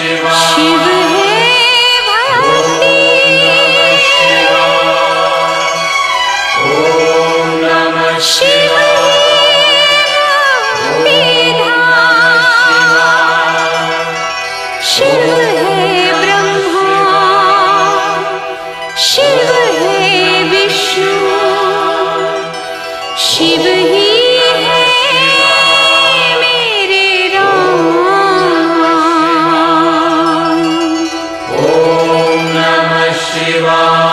शिव है भक्ति, शिव शिव है ब्रह्मा, शिव है विष्णु, शिव ही है मेरे राम। ओम नमः शिवाय।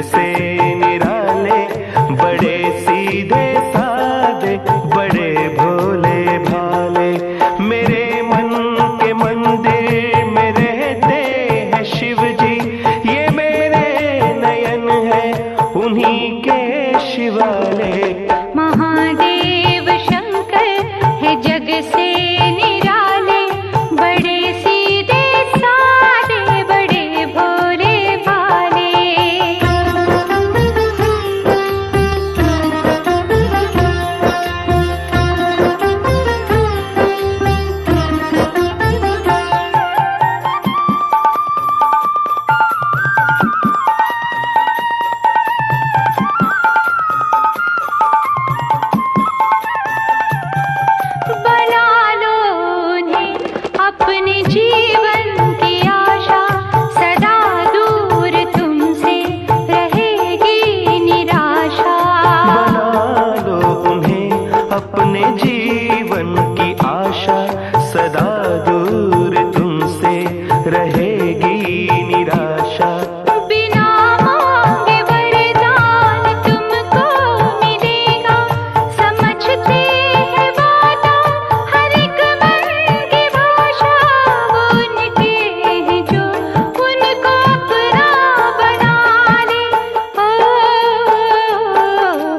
से निराले, बड़े सीधे साधे, बड़े भोले भाले। मेरे मन के मंदिर में रहते हैं शिव जी, ये मेरे नयन है उन्हीं के शिवाले। महादेव शंकर है जग से निराले, बड़े सीधे साधे, बड़े भोले भाले। बना लो उन्हें अपने जीवन की आशा, सदा दूर तुमसे रहेगी निराशा। बना लो उन्हें अपने जीवन की आशा, सदा दूर तुमसे रहेगी निराशा। बिना मांगे वरदान तुमको मिलेगा, समझते हैं वादा हर एक मन की भाषा। वो उनके हैं जो उनको अपना बना ले।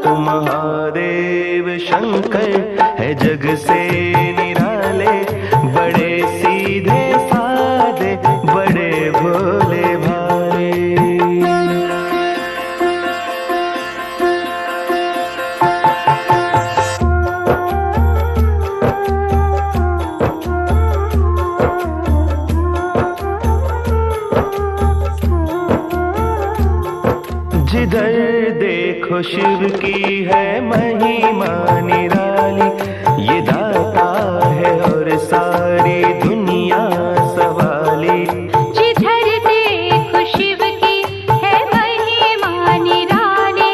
ओ महादेव शंकर है जग से निराले, बड़े सीधे साधे, बड़े भोले भाले। जिधर देखो शिव की है महिमा निराली, ये दाता है और सारी दुनिया सवाली। जिधर देखो शिव की है महिमा निराली,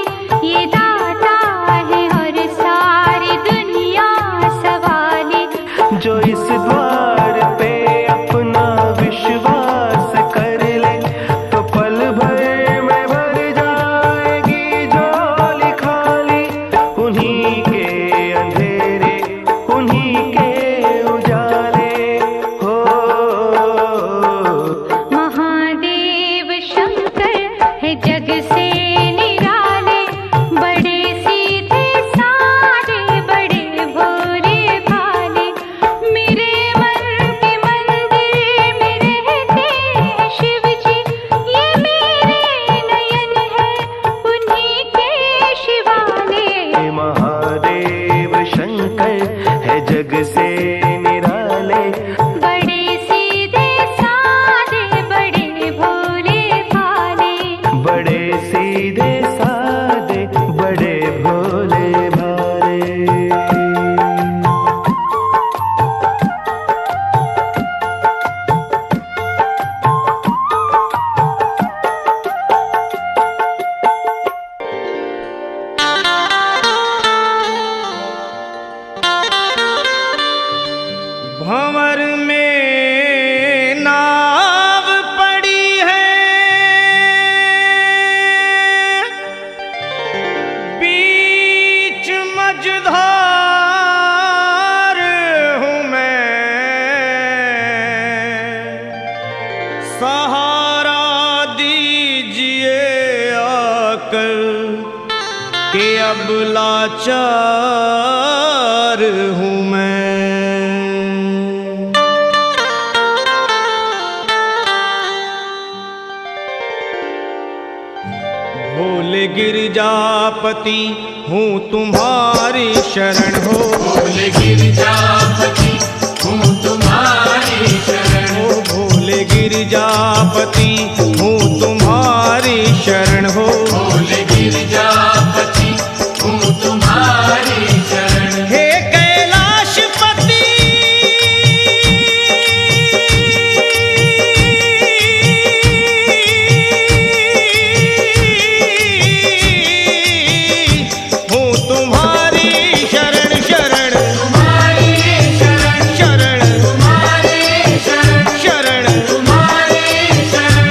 ये दाता है और सारी दुनिया सवाली। जो इस द्वार पे अपना विश्वास कर ले, तो पल भर में भर जाएगी झोली खाली। उन्हीं के अंधेरे, उन्हीं के उजाले हो। महादेव शंकर है जग से निराले, बड़े सीधे साधे, बड़े भोले भाले। मेरे मन के मंदिर में रहते हैं शिव जी, ये मेरे नयन है उन्हीं के शिवाले। महादेव शंकर है जग से निराले, बड़े सीधे साधे, बड़े भोले भाले। बड़े सीधे साधे, बड़े भोले भाले। भंवर में नाव पड़ी है, बीच मझधार हूँ मैं। सहारा दीजिए आकर कि अब लाचार हूँ मैं। भोले गिरजापति हूँ तुम्हारी शरण हो। भोले गिरजापति हूँ तुम्हारी शरण हो। भोले गिरजापति हूँ तुम्हारी शरण हो। भोले गिरजापति हूँ तुम्हारी शरण। हे कैलाशपति हूँ तुम्हारी शरण शरण। तुम्हारी शरण शरण तुम्हारी शरण शरण तुम्हारी शरण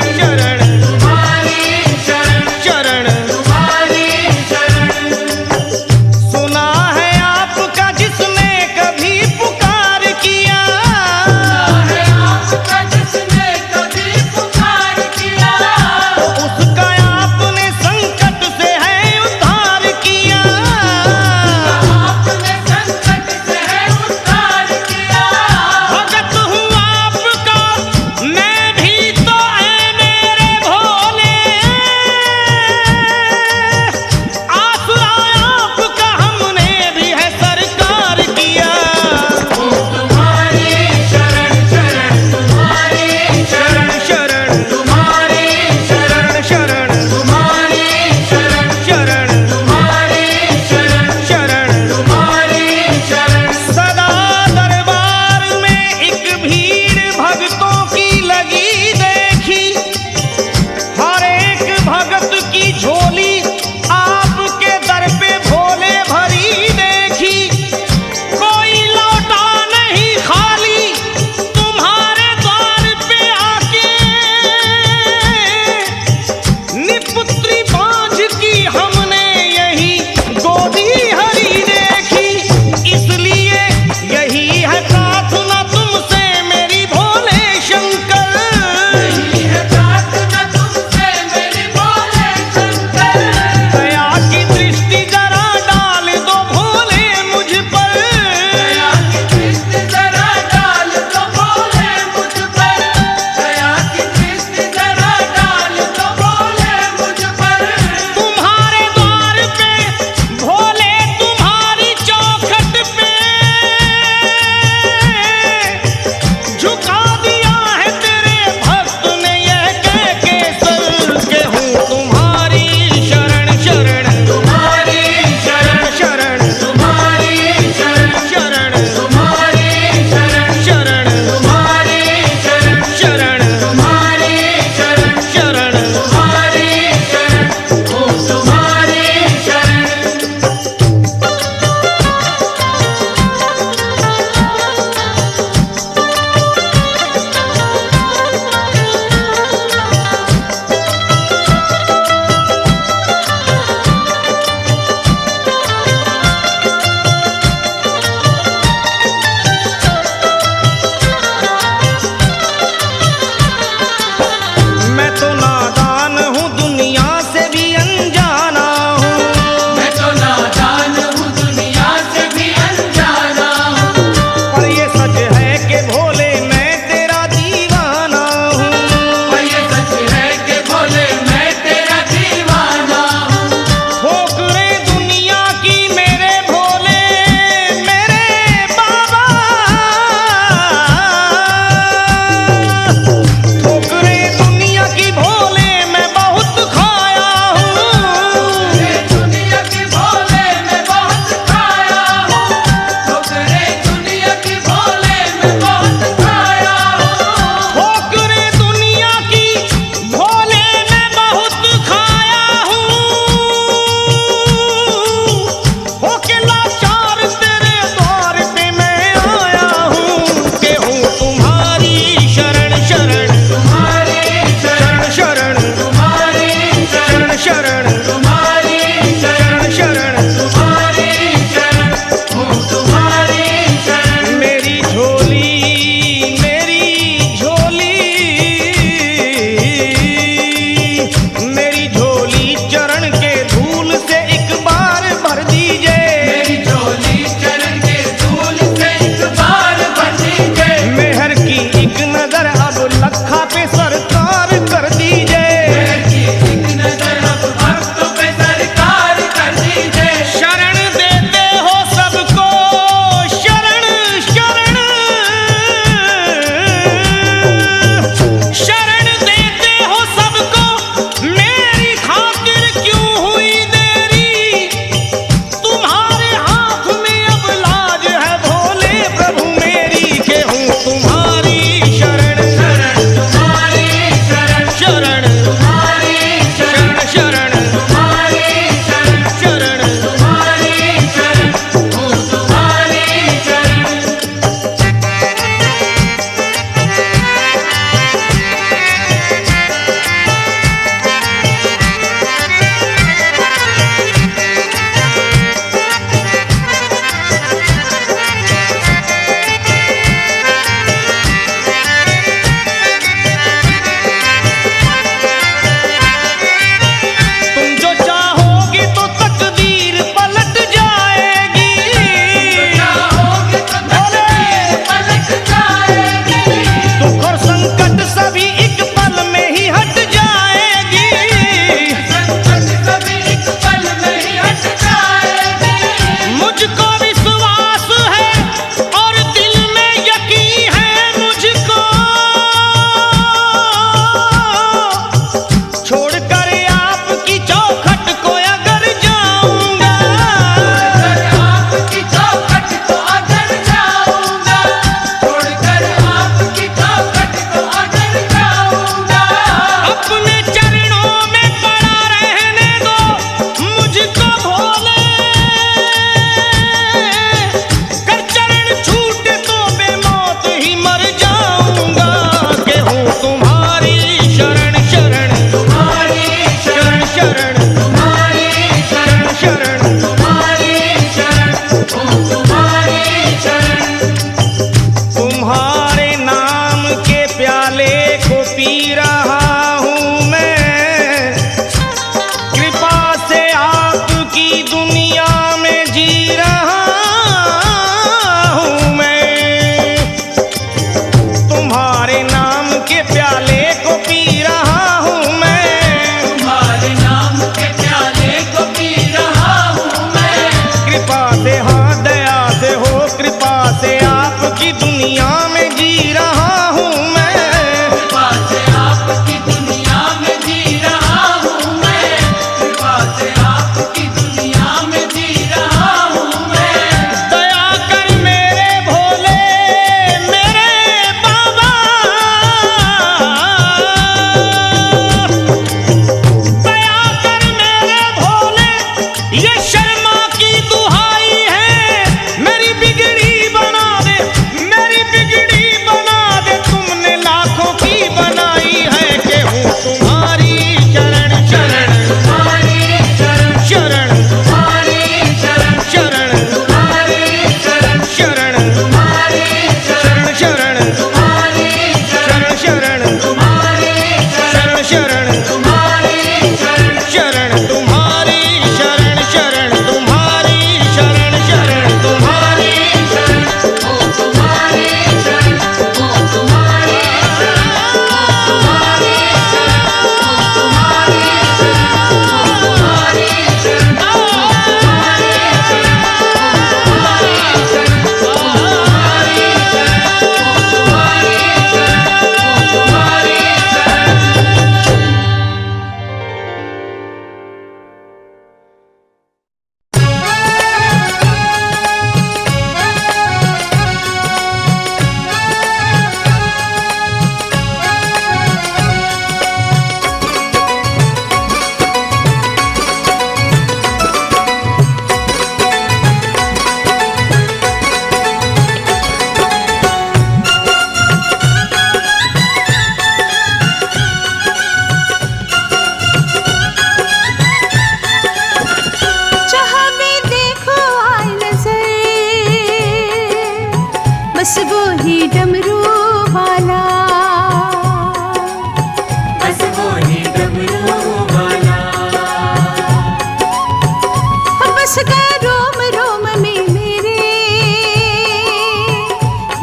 गया रोम रोम में मेरे,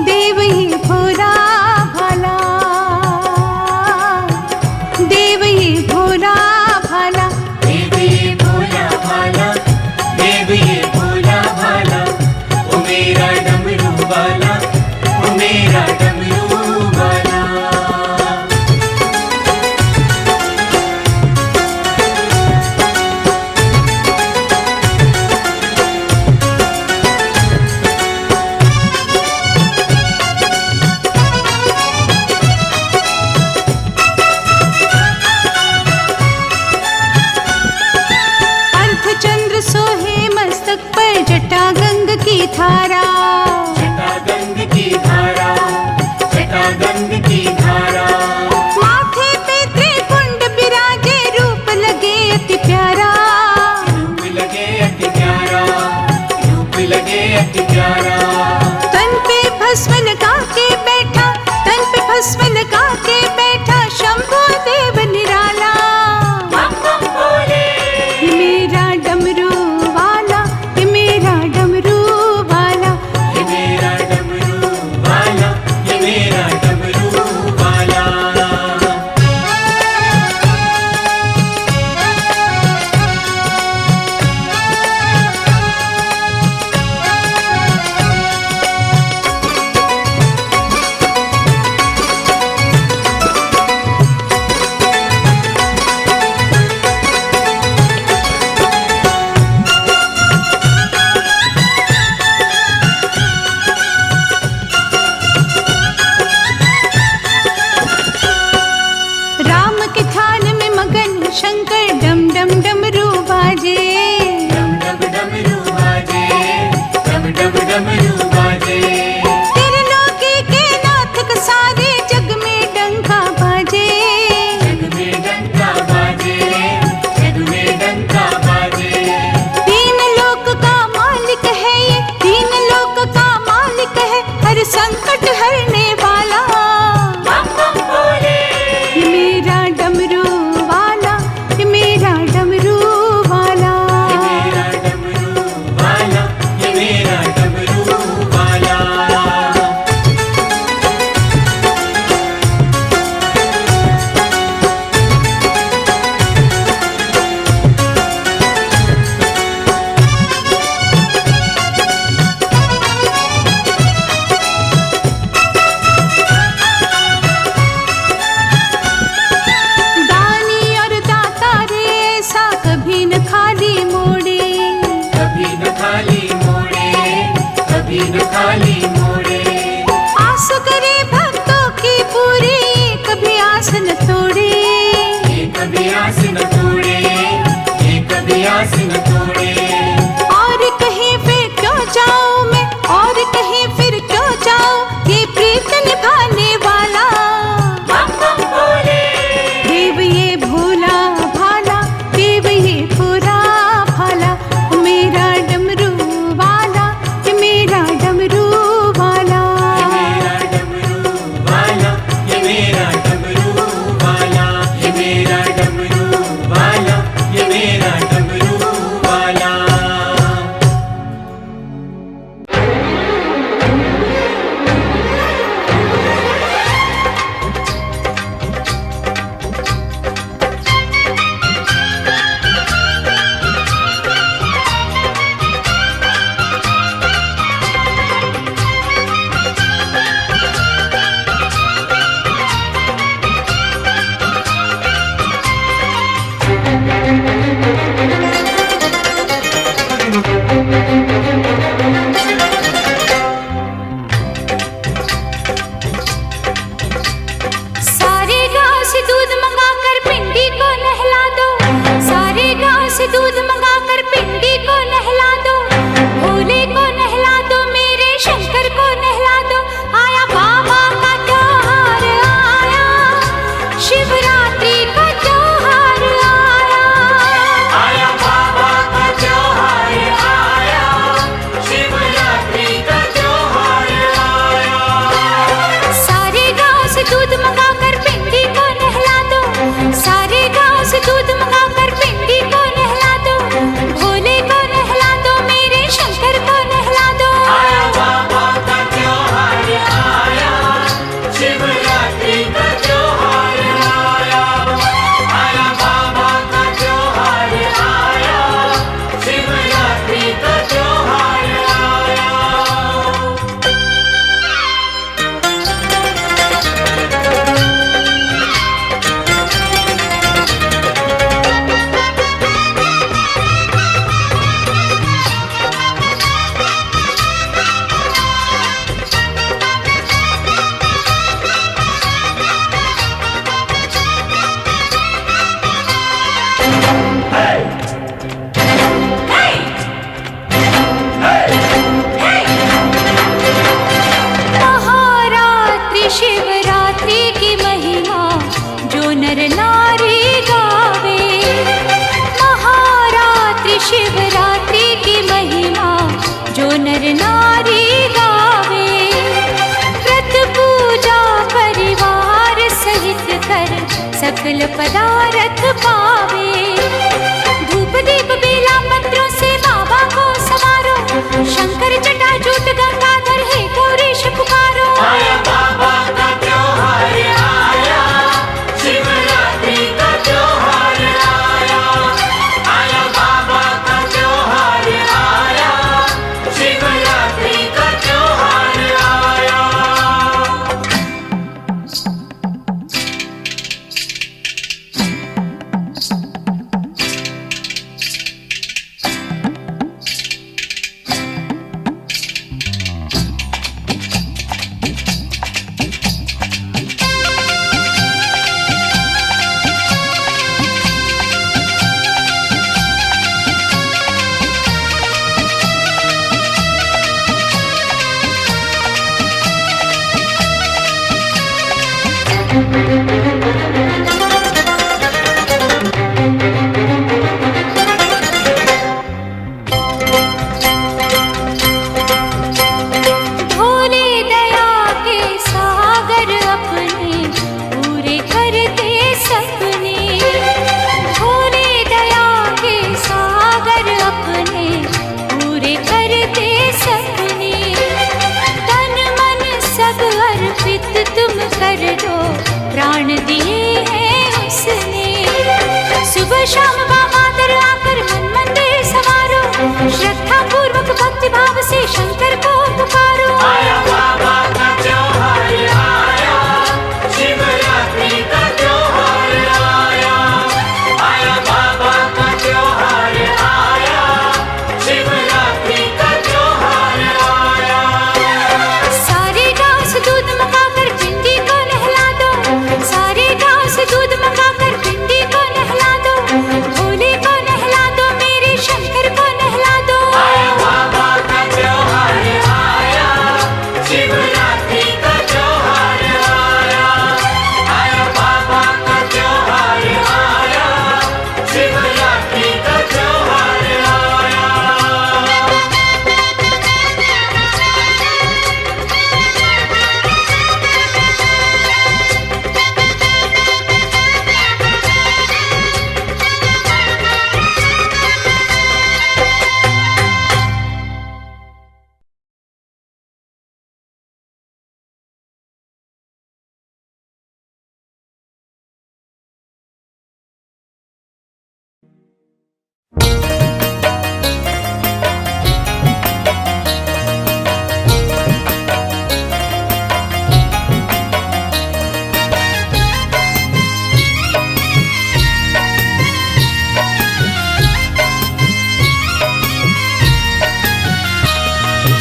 देव ये भोला भाला, देव ये भोला भाला। देव ये भोला भाला, देव ये भोला भाला, ओ मेरा डमरू वाला, ओ मेरा डमरू वाला। अर्धचंद्र सोहे मस्तक पर, जटा गंग की धारा, जटा गंग की धारा, जटा गंग की धारा। माथे पे त्रिपुंड बिराजे, रूप लगे अति प्यारा, रूप लगे अति प्यारा, रूप लगे अति प्यारा। तन पे भस्म लगा के बैठा, तन पे भस्म लगा के बैठा, शंभु देव निराला। बम बम बोले, ये मेरा डमरू वाला, ये मेरा डमरू वाला। ये मेरा डमरू वाला, ये मेरा डमरू वाला। राम के ध्यान में मगन शंकर, डम डम डमरू बाजे। डम डम डमरू बाजे, डम डम डमरू बाजे। त्रिलोकी के नाथ कसारे, जग में डंका बाजे। जग में डंका बाजे, जग में डंका बाजे। तीन लोक का मालिक है ये, तीन लोक का मालिक है, हर संकट हरने वाला। बम बम बोले, ये मेरा डमरू वाला, ये मेरा डमरू वाला। ये मेरा डमरू वाला, ये मेरा डमरू वाला। दानी और दाता रे, ऐसा कभी न खाली मोड़े। कभी न खाली मोड़े, कभी न खाली मोड़े। आस करे भक्तों की पूरी, कभी आस न तोड़े। ये कभी आस न तोड़े, ये कभी आस न तोड़े। और कहीं फिर क्यों जाऊं मैं, और कहीं फिर क्यों जाऊं, ये प्रीत निभाने वाला। बम बम बोले, देव ये भोला भाला, देव ये भोला भाला, ओ मेरा डमरू वाला, ये मेरा डमरू वाला। ये मेरा डमरू वाला, ये मेरा डमरू वाला। सकल पदार्थ पावे। धूप दीप बेला पत्रों से बाबा को सवारो, शंकर जटाजूट गंगाधर हे गौरीश पुकारो। आया बाबा का त्योहार आया, शिवरात्रि का त्योहार आया। आया बाबा का त्योहार आया, शिवरात्रि का त्योहार आया। भोले दया के सागर अपने पूरे करते सपने। भोले दया के सागर अपने पूरे करते सपने। तन मन सब अर्पित तुम कर दो, प्राण दिए हैं उसने। सुबह शाम बाबा दर आकर मन मंदिर सवारो, श्रद्धा पूर्वक भक्ति भाव से शंकर को पुकारो। आया बाबा का त्योहार आया, शिवरात्रि का त्योहार आया। आया बाबा का त्योहार आया, शिवरात्रि का त्योहार आया। सारे गांव से दूध मंगाकर पिंडी को नहला दो, सारे गांव से दूध मंगाकर पिंडी को नहला दो। भोले को नहला दो, मेरे शंकर को नहला दो। आया बाबा का त्योहार आया, शिवरात्रि का त्योहार आया। आया बाबा का त्योहार आया, शिवरात्रि का त्योहार आया।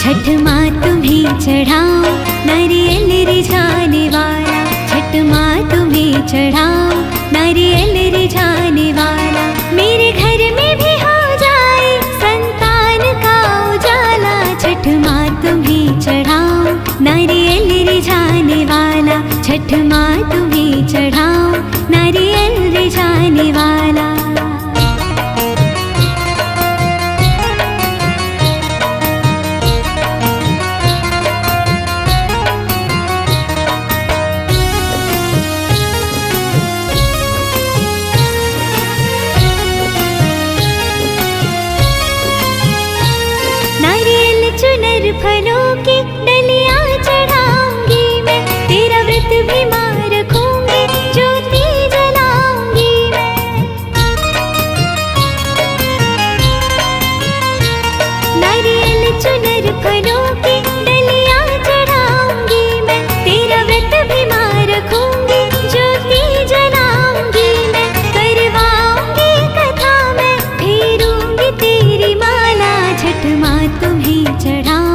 छठ माँ तुम्हें चढ़ाओ नारियल रिझाने वाला। छठ माँ तुम्हें चढ़ाओ नारियल रिझाने वाला। मेरे घर में भी हो जाए संतान का उजाला। छठ माँ तुम्हें चढ़ाओ नारियल रिझाने वाला। छठ माँ तुम्हें चढ़ाओ नारियल रिझाने वाला। चुनर फलों की डलियां चढ़ाऊंगी मैं, तेरा व्रत भी मां रखूंगी, ज्योति जलाऊंगी मैं। नारियल चुनर फलों की डलियां चढ़ाऊंगी मैं, तेरा व्रत भी मां रखूंगी, ज्योति जलाऊंगी मैं। करवाऊंगी कथा मैं, फेरूंगी तेरी माला। छठ माँ तुम्हें चढ़ाओ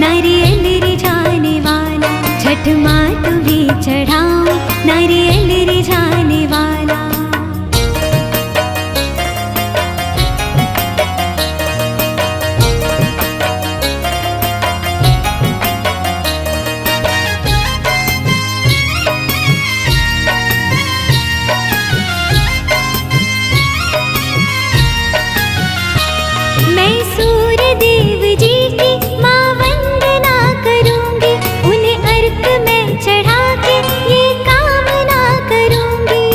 नारियल रिझाने वाला। छठ माँ तुम्हें चढ़ाओ नारियल रिझाने वाला। मैं सूर्य देव जी की माँ वंदना करूंगी, उन्हें अर्घ मैं चढ़ा के ये कामना करूंगी।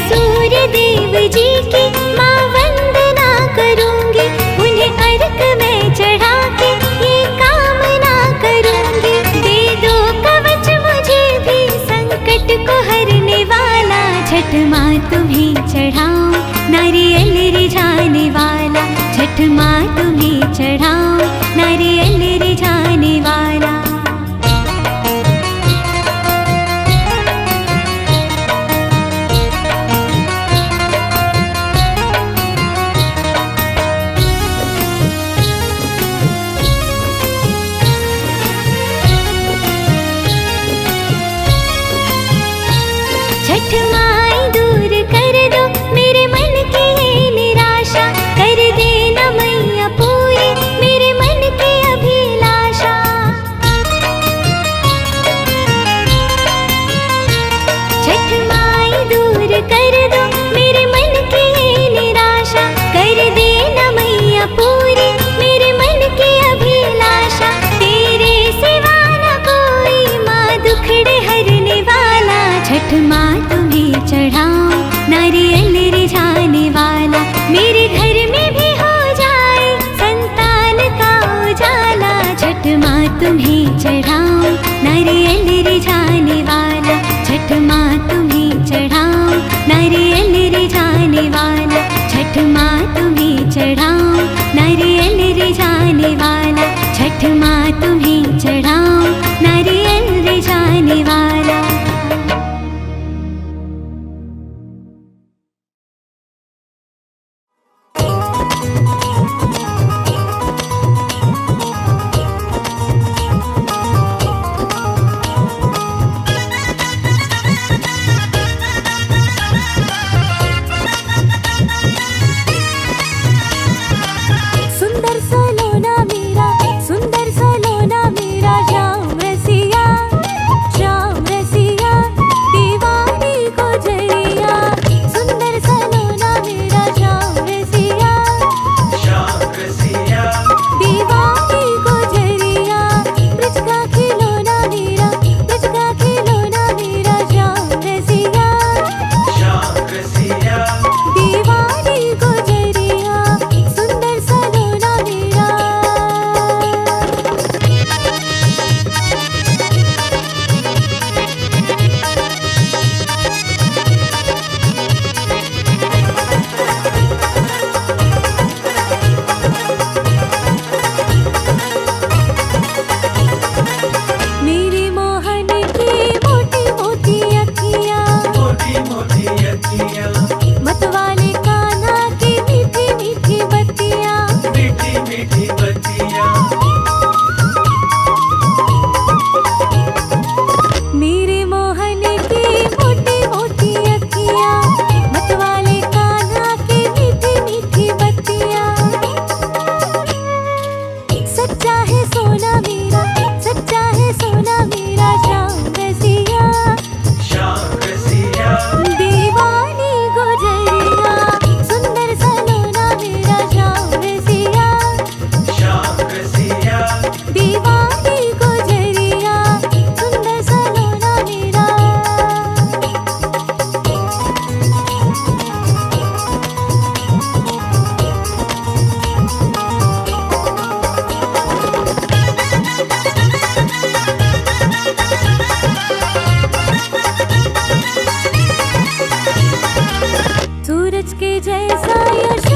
सूर्य देव जी की माँ वंदना करूंगी, उन्हें अर्घ में चढ़ा के ये कामना करूंगी। दे दो कवच मुझे भी संकट को हरने वाला, छठ माँ तुम्हें चढ़ाऊं नारियल रिझाने वाला, छठ माँ तुम्हें चढ़ाऊं नारियल रिझाने वाला। छठ माई दूर कर दो मेरे मन की ये निराशा, कर देना मैया पूरी मेरे मन की अभिलाषा। छठ माई दूर कर दो मेरे मन की ये निराशा, कर देना मैया पूरी मेरे मन की अभिलाषा। तेरे सिवा न कोई माँ दुखड़े हरने वाला, छठ माँ तुम्हें चढ़ाऊं नारियल रिझाने वाला। मेरे घर में भी हो जाए संतान का उजाला, छठ माँ तुम्हें चढ़ाऊं नारियल रिझाने वाला, छठ माँ तुम्हें चढ़ाऊं नारियल रिझाने वाला, छठ माँ तुम्हें चढ़ाऊं नारियल रिझाने वाला, छठ माँ तुम्हें चढ़ाऊं नारियल रिझाने वाला। सुंदर सलोना मेरा श्याम रसिया, श्याम रसिया दीवानी को जरिया। सुंदर सलोना मेरा श्याम रसिया, श्याम रसिया दीवानी को जरिया। ब्रज का खिलौना मेरा श्याम रसिया, श्याम रसिया दीवानी को जरिया। सुंदर सलोना मेरा। मेरी मोहन की मोटी मोटी अखियाँ, मोटी मोटी अखियाँ, मतवाले कान्हा की मीठी मीठी बत्तियाँ। मीठी मीठी बत्तियाँ। मेरे मोहन की मोटी मोटी अखियाँ, मतवाले कान्हा की मीठी मीठी बत्तियाँ। सच्चा है सोना मेरा, सच्चा है सोना मेरा श्याम रसिया, श्याम रसिया दीवानी गुजरिया। सुंदर सलोना मेरा श्याम रसिया, श्याम रसिया दीवानी गुजरिया। सुंदर सलोना मेरा। सूरज के जैसा यश